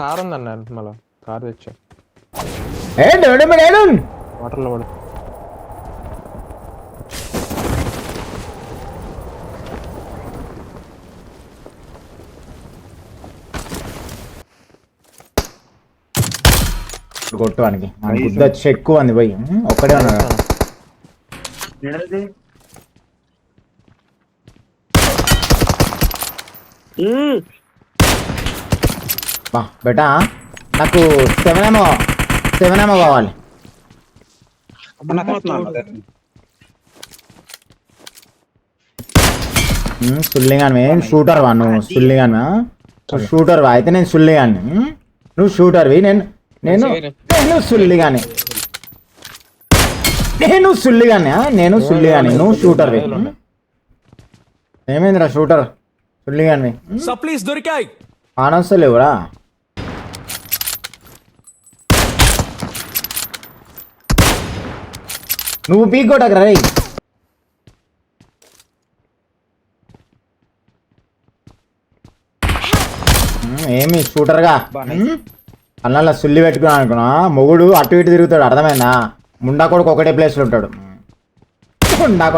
Car ఉందన్న మళ్ళా car తెచ్చా వాటర్లో పడు. కొట్టువానికి బుద్ధి వచ్చి ఎక్కువ అంది పోయి ఒక్కడే ఉన్నాడు. బా బేటా నాకు 7 ఏమో కావాలి. సుల్లిగాని షూటర్ వా నువ్వు సుల్లిగాను షూటర్ వా అయితే నేను సుల్లిగాని నువ్వు షూటర్వి నేను సుల్లిగాని నేను సుల్లిగాని నువ్వు షూటర్వి. ఏమైందిరా షూటర్ సుల్లిగాని సప్లీస్ దొరికాయి ఆనవసలేవురా. నువ్వు పీక్కోటకరా రే. ఏమి షూటర్గా అలా సుల్లి పెట్టుకున్నా అనుకున్నా మొగుడు అటు ఇటు తిరుగుతాడు అర్థమైందా. ముండా కొడుకు ఒకటే ప్లేస్లో ఉంటాడు. ముండా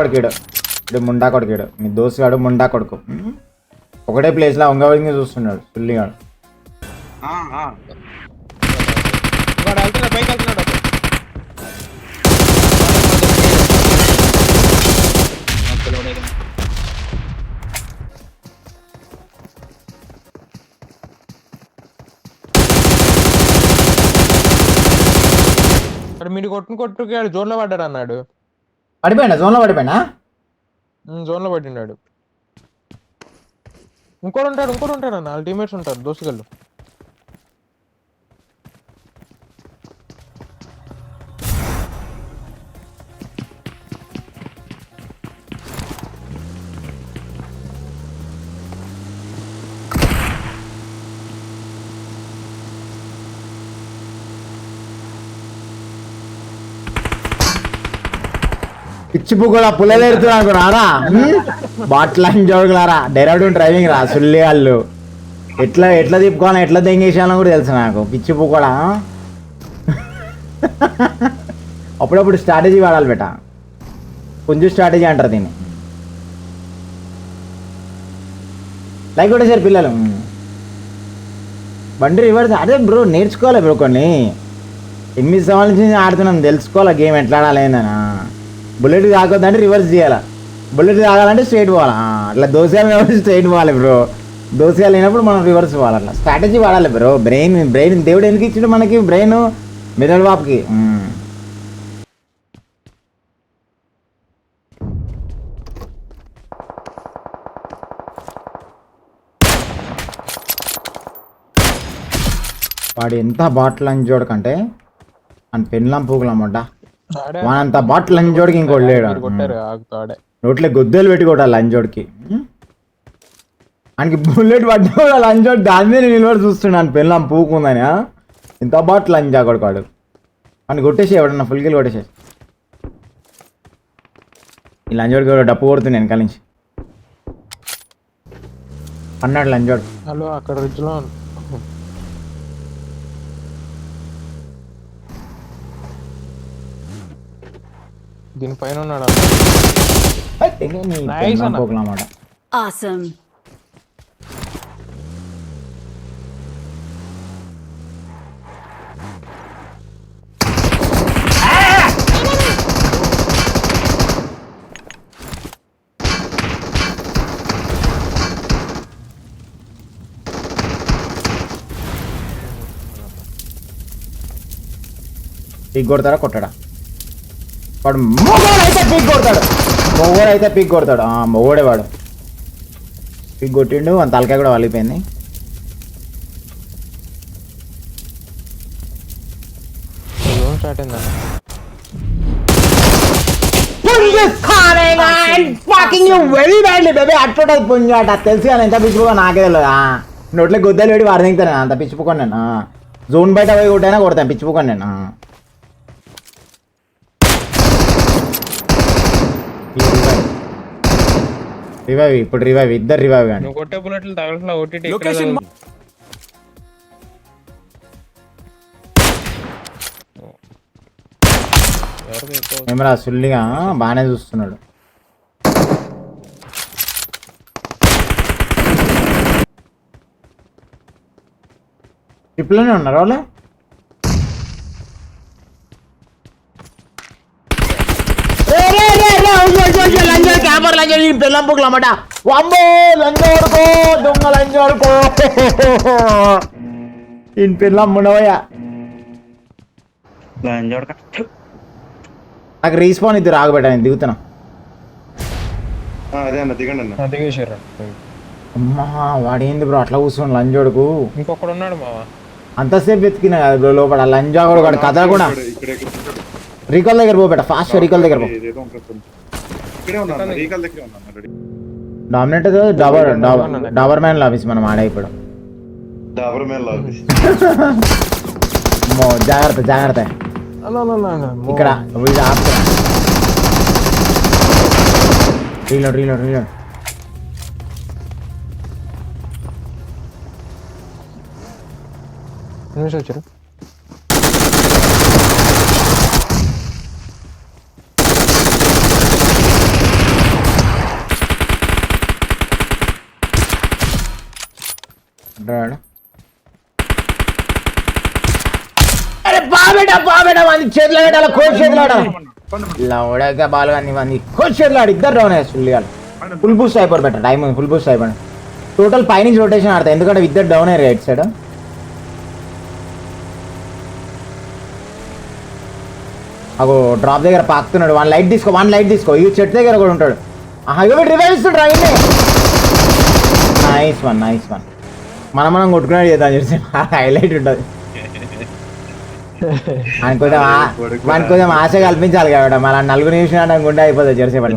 కొడుకుడు మీ దోస్తుగాడు ముండా కొడుకు ఒకటే ప్లేస్లో ఉంగ చూస్తున్నాడు సుల్లిగాడు. మీరు కొట్టుకి జోన్ లో పడ్డాడు అన్నాడు. పడిపోయినా జోన్ లో పడిపోయినా జోన్ లో పడినాడు. ఇంకోటి ఉంటాడు అన్న వాళ్ళ టీమేట్స్ ఉంటారు దోస్తుగాళ్ళు. పిచ్చి పువ్వులా పుల్లలు ఎడుతున్నా రారా బాట్ల జోడుకులారా డైరెక్ట్ డ్రైవింగ్ రా సుల్లి వాళ్ళు ఎట్లా తిప్పుకోవాలని ఎట్లా దెంగేసాలని కూడా తెలుసు నాకు. పిచ్చి పువ్వు కూడా అప్పుడప్పుడు స్ట్రాటజీ వాడాలి బేట. కొంచెం స్ట్రాటజీ అంటారు దీన్ని. లైక్ కూడా సార్ పిల్లలు బండి రివర్స్ అదే బ్రో నేర్చుకోవాలి బ్రో. కొన్ని 8 సంవత్సరాల నుంచి ఆడుతున్నాం తెలుసుకోవాలి గేమ్ ఎట్లా ఆడాలి ఏందనా. బుల్లెట్ తాగొద్దంటే రివర్స్ చేయాలా, బుల్లెట్ తాగాలంటే స్ట్రైట్ పోవాలా. అట్లా దోశలు స్ట్రైట్ పోవాలి బ్రో. దోశలు లేనప్పుడు మనం రివర్స్ పోవాలి. అట్లా స్ట్రాటజీ వాడాలి బ్రో. బ్రెయిన్ దేవుడు ఎందుకు ఇచ్చిండు మనకి బ్రెయిన్ మిడల్ బాప్కి. వాడు ఎంత బాటిల్ అంజోడు కంటే అని పెన్లాం పూకులమ్మట వానంత బాటిల్ లంజోడికి ఇంకోటి లేడు. నోట్లే గొద్దెలు పెట్టి కొట్టాలి లంజోడికి. ఆయనకి బుల్లెట్ పడ్డా లంజోడు దాని మీద నిలబడి చూస్తున్నాను పెన్లాం పూకుందని. ఇంత బాటిల్ లంజా కొడుకాడు అని కొట్టేసి ఎవడన్నా ఫుల్ గిల్ కొట్టేసేసి ఈ లంజోడికి ఎవడో డప్పు కొడుతుంది వెనకాల నుంచి అన్నాడు లంజోడు. హలో అక్కడ రిడ్జ్ లో దీనిపైన ఉన్నాడు. Awesome. పీక్ కొడతాడా కొట్టాడా వాడు మొగోడైతే పీక్ కొడతాడు మొగోడే వాడు పీక్ కొట్టిండు అంత తలకాయ కూడా వలిపోయింది. స్టార్ట్ అయిందా అట్లుంటది పుంజాట తెలిసి అని ఎంత పిచ్చిపోగా నాకే తెలియదు. నోట్లే గుద్దలు పెట్టి వాడు దిగుతాను అంత పిచ్చిపోకొని నేను జోన్ బయట పోయి కొట్టైనా కొడతాను పిచ్చిపోకొని నేను. రివైవ్ ఇప్పుడు రివైవ్ ఇద్దరు రివైవ్ కానీ కొట్టే బుల్లెట్లు తగలట్లా ఓటీటీ ఏమరా సుల్లిగా బాగానే చూస్తున్నాడు. ట్రిప్లోనే ఉన్నారు వాళ్ళు. పిల్లంపుకులమాట అమ్మో లంజోడుకో దొంగ లంజోడుకో ఈయన పిల్లమ్ముడవయ్యా. నాకు రీస్పాన్ ఇద్దరు ఆగబెట్టా, నేను దిగుతున్నా. అదే అన్న దిగండి అన్న. దిగేసారు. అమ్మా వాడేంది బ్రో అట్లా కూర్చోండి లంజోడుకు. ఇంకొకడు ఉన్నాడు మావా. అంతసేపు వెతికినా కదా బ్రో లోపల లంజాగోడు వాడు కథ కూడా. రీకాల్ దగ్గర పోబెట్ట ఫాస్ట్ రీకాల్ దగ్గర పో. డామినేట్ డాబర్ మ్యాన్ ఆఫీస్ మనం ఆడైపోయాడు. జాగ్రత్త జాగ్రత్త ఇక్కడ రీలోడ్ రీలోడ్ రీలోడ్. వచ్చారు. అరే బాబేట బాబేట మంది చేతిలో పెట్టాల కోచ్ చేతిలో లవడగా బాల్ కానీ మంది కోచ్ చేతిలో ఆడు ఇద్దరు డౌన్ అయ్యారు. ఫుల్ బూస్ట్ అయిపోరు బెటర్ టైం ఫుల్ బూస్ట్ అయిపోయి టోటల్ పైనుంచి రొటేషన్ ఆడతాయి ఎందుకంటే ఇద్దరు డౌన్ అయ్యారు రైట్ సైడ్. అగో డ్రాప్ దగ్గర పాకుతున్నాడు. వన్ లైట్ తీసుకో ఈ చెట్టు దగ్గర కూడా ఉంటాడు. రివైవ్ ఇస్తుండ్రా ఇన్ని. నైస్ వన్ మనం కొట్టుకున్నాడు చేద్దాం చూసి హైలైట్ ఉంటుంది. వానికి కొంచెం ఆశ కల్పించాలి కాబట్టి మన నలుగురు నిమిషం గుండె అయిపోతుంది చేసేపట్ల.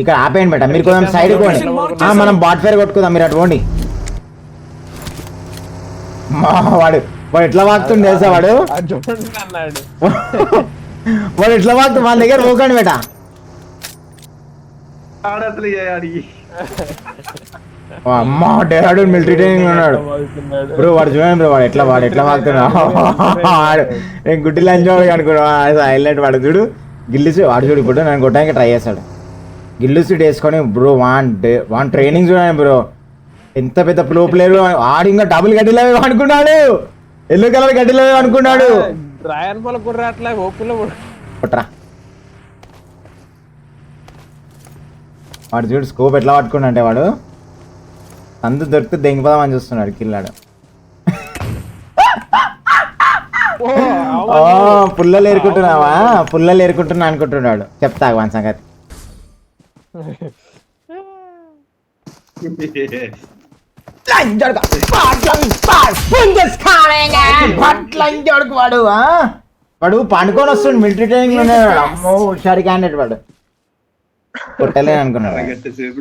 ఇక్కడ ఆపేయండి బెట మీరు కొంచెం సైడ్ పోండి. మనం బాట్ ఫైర్ కొట్టుకుందాం మీరు అటు పోండి. వాడు ఎట్లా వాడుతుంది తెలుసా వాడు ఎట్లా వాడుతుంది వాళ్ళ దగ్గర పోకండి బేట. అమ్మా డేరాడు మిలిటరీ ట్రైనింగ్ ఉన్నాడు బ్రో. వాడు చూడండి బ్రో వాడు ఎట్లా వాడుతున్నాడు. నేను గుడ్డి లంచ్ అనుకున్నా హైలైట్. వాడు చూడు గిల్లుసు వాడు చూడు ఇప్పుడు నేను కొట్టడానికి ట్రై చేస్తాడు. గిల్లు సీట్ వేసుకొని బ్రో వాన్ ట్రైనింగ్ చూడండి బ్రో. ఎంత పెద్ద ప్రో ప్లేయర్ ఆడు. ఇంకా డబుల్ గడ్డిలో అనుకున్నాడు. ఎల్లో కలర్ గడ్డిలో అనుకున్నాడు. కొట్రా వాడు చూడు స్కోప్ ఎట్లా పట్టుకున్నా అంటే వాడు అందు దొరికితే దెంగిపోదామని చూస్తున్నాడు కిల్లాడు. పుల్లలు ఏరుకుంటున్నా అనుకుంటున్నాడు. చెప్తా వాని సంగతి. వాడు పండుకొని వస్తుండు మిలిటరీ ట్రైనింగ్ లో. అమ్మో హుషారు క్యాండిడేట్ వాడు. కొట్టలేను అనుకున్నాడు.